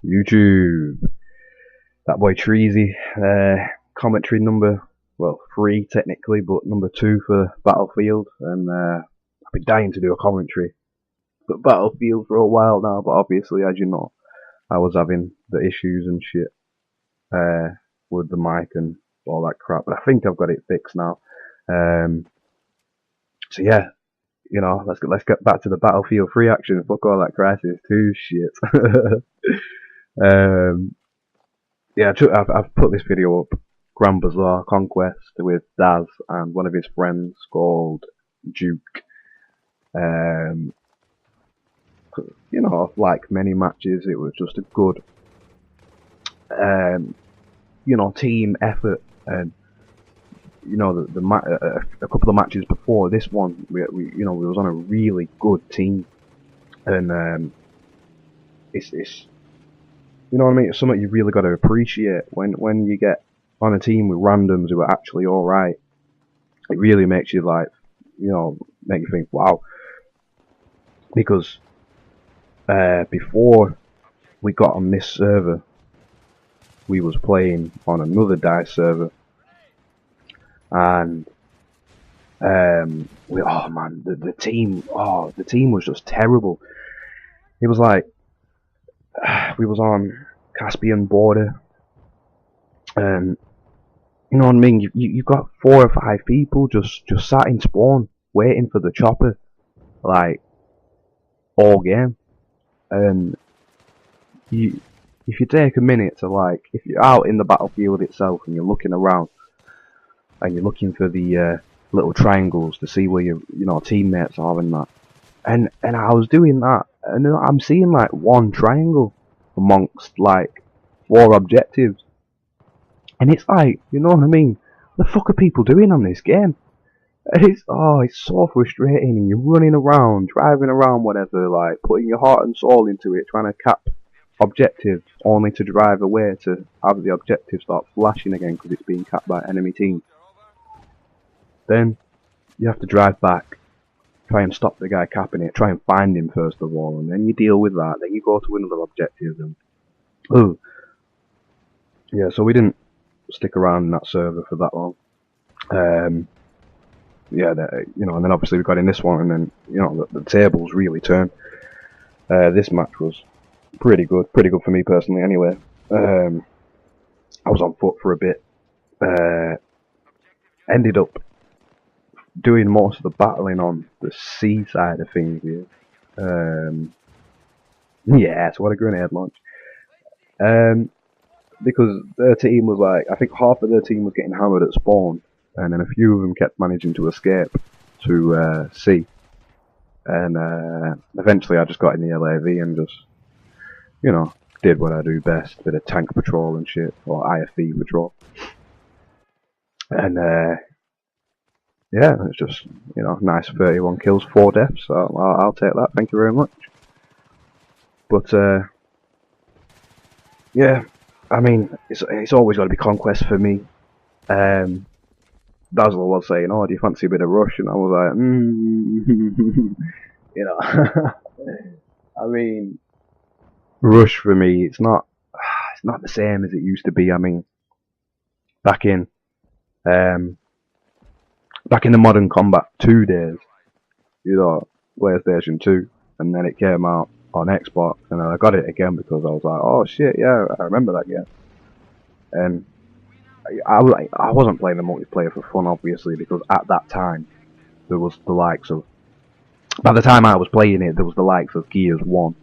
YouTube. That boy Treezy. Commentary number, well, 3 technically, but number 2 for Battlefield. And I've been dying to do a commentary for Battlefield for a while now, but obviously, as you know, I was having the issues and shit with the mic and all that crap. But I think I've got it fixed now. So yeah, you know, let's get back to the Battlefield 3 action. Fuck all that Crisis 2 shit. Yeah, I've put this video up. Grand Bazaar Conquest with Daz and one of his friends called Duke. You know, like many matches, it was just a good, you know, team effort. And you know, a couple of matches before this one, we you know, we was on a really good team, and it's you know what I mean. It's something you really got to appreciate when you get on a team with randoms who are actually all right. It really makes you, like, you know, make you think, wow. Because before we got on this server, we was playing on another DICE server, and oh man, the team was just terrible. It was like we was on Caspian border, and you know what I mean. You've got 4 or 5 people just sat in spawn waiting for the chopper, like all game. And if you take a minute to, like, if you're out in the battlefield itself and you're looking around and you're looking for the little triangles to see where your teammates are and that, and I was doing that, and I'm seeing like 1 triangle amongst like 4 objectives, and it's like, you know what I mean, what the fuck are people doing on this game? And it's so frustrating, and you're running around, driving around, whatever, like putting your heart and soul into it, trying to cap objectives, only to drive away to have the objective start flashing again because it's being capped by enemy team. Then you have to drive back, try and stop the guy capping it, try and find him first of all, and then you deal with that. Then you go to another objective, and yeah, so we didn't stick around in that server for that long. Yeah, you know, and then obviously we got in this one, and then, you know, the tables really turned. This match was pretty good for me personally. Anyway, I was on foot for a bit. Ended up doing most of the battling on the sea side of things here. Yeah, so what a grenade launch. Because their team was like, I think half of their team was getting hammered at spawn, and then a few of them kept managing to escape to sea. And eventually I just got in the LAV and just, you know, did what I do best, bit of tank patrol and shit, or IFV patrol. And yeah, it's just, you know, nice 31 kills, 4 deaths, so I'll take that, thank you very much. But yeah, I mean, it's always got to be Conquest for me. Dazzler was saying, oh, do you fancy a bit of Rush? And I was like, you know, I mean, Rush for me, it's not the same as it used to be. I mean, back in the Modern Combat 2 days, you know, PlayStation 2, and then it came out on Xbox, and I got it again because I was like, oh shit, yeah, I remember that game. And I wasn't playing the multiplayer for fun, obviously, because at that time there was the likes of, by the time I was playing it, there was the likes of Gears 1,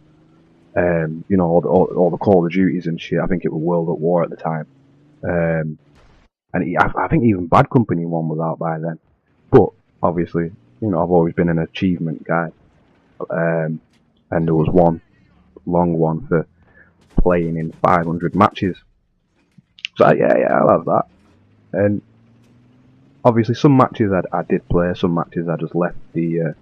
you know, all the Call of Duties and shit. I think it was World at War at the time, and I think even Bad Company 1 was out by then. But obviously, you know, I've always been an achievement guy, and there was one long one for playing in 500 matches. So yeah, I'll have that. And obviously, some matches I did play, some matches I just left the,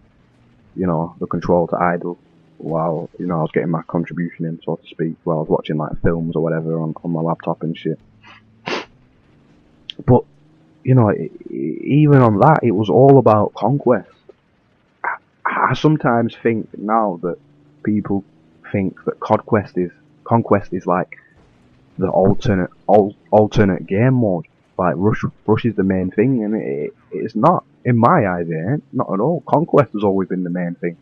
you know, the control to idle while, you know, I was getting my contribution in, so to speak, while I was watching like films or whatever on my laptop and shit. But, you know, even on that, it was all about Conquest. I sometimes think now that people think that Conquest is Conquest is like the alternate game mode. Like Rush is the main thing, and it's not, in my eyes. It ain't, not at all. Conquest has always been the main thing.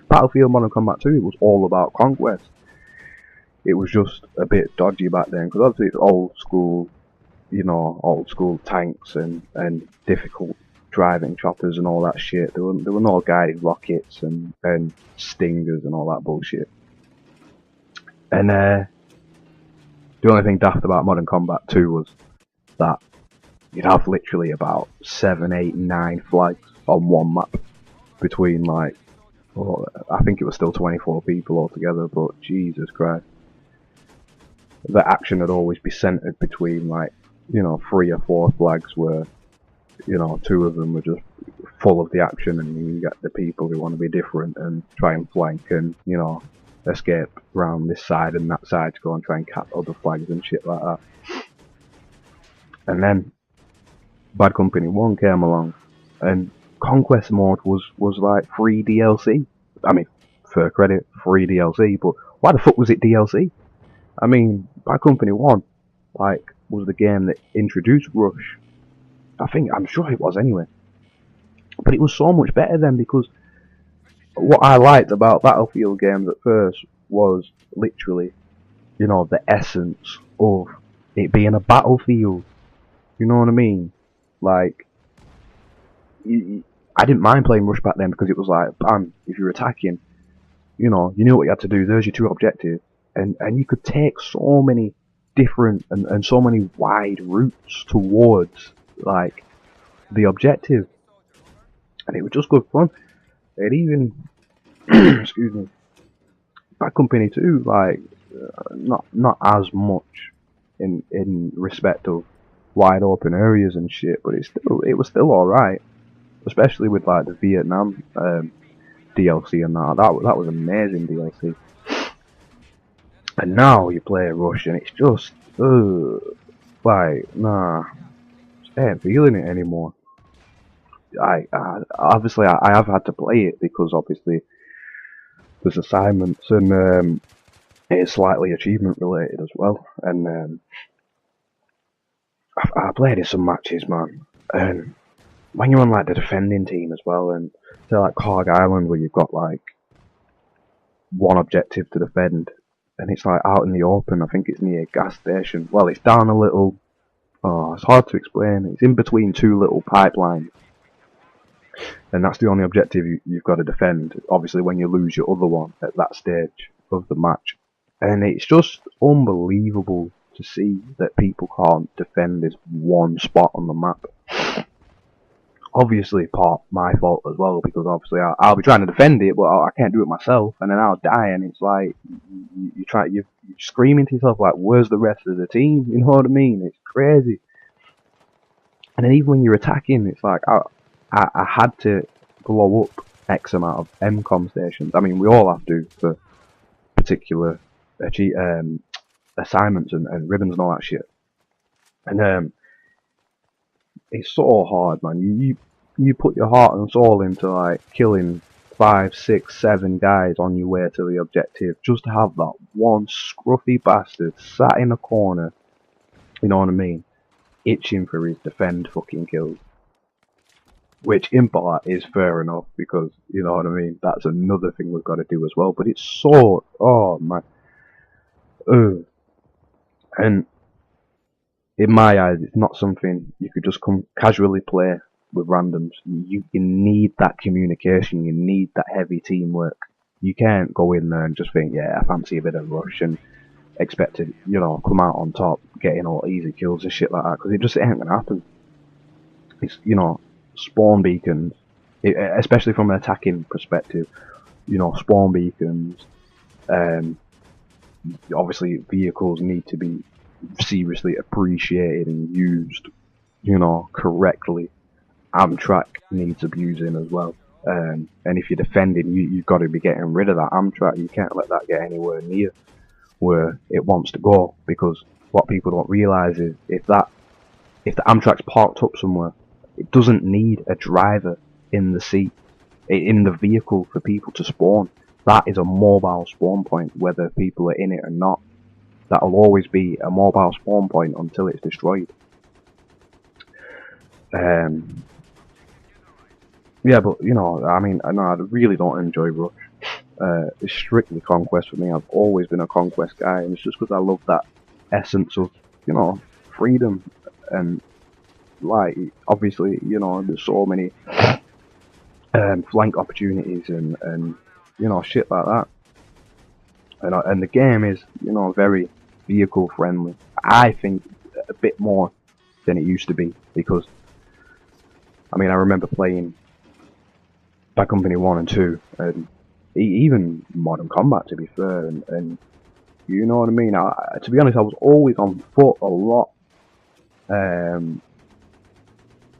Battlefield Modern Combat 2, it was all about Conquest. It was just a bit dodgy back then, because obviously it's old school, old school tanks and difficult driving choppers and all that shit. There were no guided rockets and stingers and all that bullshit. And the only thing daft about Modern Combat 2 was that you'd have literally about 7, 8, 9 flags on one map between, like, well, I think it was still 24 people altogether, but Jesus Christ. The action would always be centered between, like, 3 or 4 flags where, 2 of them were just full of the action, and you get the people who want to be different and try and flank and, escape around this side and that side to go and try and cap other flags and shit like that. And then Bad Company 1 came along, and Conquest mode was like free DLC. I mean, for credit, free DLC, but why the fuck was it DLC? I mean, Bad Company 1, like, was the game that introduced Rush. I'm sure it was anyway. But it was so much better then, because what I liked about Battlefield games at first was literally, the essence of it being a battlefield. You know what I mean? Like, I didn't mind playing Rush back then, because it was like, bam, if you're attacking, you knew what you had to do. There's your 2 objectives. And you could take so many different and so many wide routes towards, like, the objective. And it was just good fun. It even, excuse me, Bad Company 2, like, not as much in respect of wide open areas and shit, but it was still alright. Especially with, like, the Vietnam DLC and that. That was amazing DLC. And now you play Rush and it's just, like, nah, just ain't feeling it anymore. Obviously I have had to play it because obviously there's assignments and it's slightly achievement related as well. And I played in some matches, man. And when you're on, like, the defending team as well, and say like Cog Island where you've got, like, one objective to defend, and it's like out in the open. I think it's near a gas station. Well, it's down a little, it's hard to explain. It's in between 2 little pipelines, and that's the only objective you've got to defend. Obviously, when you lose your other one at that stage of the match, and it's just unbelievable to see that people can't defend this one spot on the map. Obviously, part my fault as well, because obviously I'll be trying to defend it, but I can't do it myself, and then I'll die, and it's like you're screaming to yourself like, "Where's the rest of the team?" You know what I mean? It's crazy. And then even when you're attacking, it's like I had to blow up X amount of MCOM stations. I mean, we all have to for particular assignments and ribbons and all that shit. And it's so hard, man. You put your heart and soul into, like, killing 5, 6, 7 guys on your way to the objective just to have that one scruffy bastard sat in a corner, you know what I mean, itching for his defend fucking kills. Which in part is fair enough, because, you know what I mean, that's another thing we've got to do as well. But it's so, oh man, and in my eyes, it's not something you could just come casually play with randoms. You need that communication, you need that heavy teamwork. You can't go in there and just think, yeah, I fancy a bit of Rush, and expect to, come out on top, getting all easy kills and shit like that, because it just ain't gonna happen. It's, spawn beacons, especially from an attacking perspective, spawn beacons, obviously vehicles need to be seriously appreciated and used, correctly. Amtrak needs abusing as well. And if you're defending, you've got to be getting rid of that Amtrak. You can't let that get anywhere near where it wants to go, because what people don't realise is if the Amtrak's parked up somewhere, it doesn't need a driver in the seat, in the vehicle for people to spawn. That is a mobile spawn point, whether people are in it or not. that'll always be a mobile spawn point until it's destroyed. Yeah, but you know, I mean, no, I really don't enjoy Rush. It's strictly Conquest for me. I've always been a Conquest guy, and it's just because I love that essence of, you know, freedom. And like, obviously, you know, there's so many flank opportunities and you know, shit like that. And the game is, you know, very vehicle friendly. I think a bit more than it used to be, because I mean, I remember playing Bad Company 1 and 2, and even Modern Combat, to be fair, and you know what I mean. To be honest, I was always on foot a lot.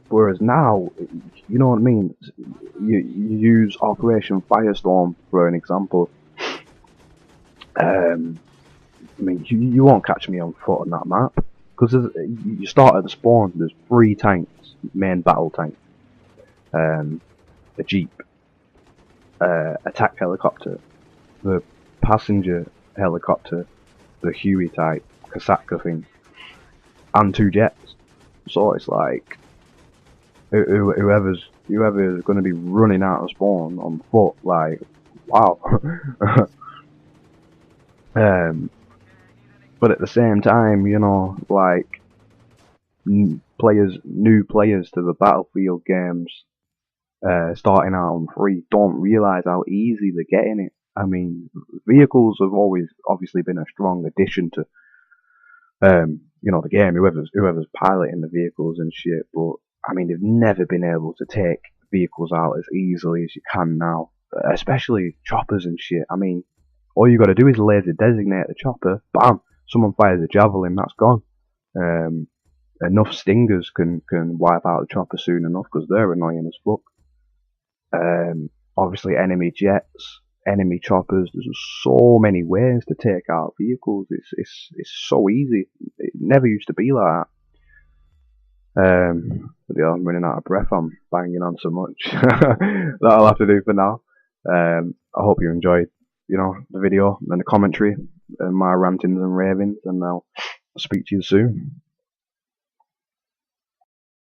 Whereas now, you know what I mean. You use Operation Firestorm for an example. I mean, you won't catch me on foot on that map, because you start at the spawn. There's 3 tanks, main battle tanks, a jeep, attack helicopter, the passenger helicopter, the Huey type Kasatka thing, and 2 jets. So it's like whoever's going to be running out of spawn on foot, like, wow. But at the same time, you know, like, new players to the Battlefield games, starting out on free, don't realise how easy they're getting it. I mean, vehicles have always obviously been a strong addition to, you know, the game. Whoever's piloting the vehicles and shit, but I mean, they've never been able to take vehicles out as easily as you can now, especially choppers and shit. I mean, all you got to do is laser designate the chopper, bam, someone fires a javelin, that's gone. Enough stingers can wipe out the chopper soon enough, because they're annoying as fuck. Obviously, enemy jets, enemy choppers. There's so many ways to take out vehicles. It's so easy. It never used to be like that. But yeah, I'm running out of breath. I'm banging on so much. That'll have to do for now. I hope you enjoyed, you know, the video and the commentary and my rantings and ravings, and I'll speak to you soon.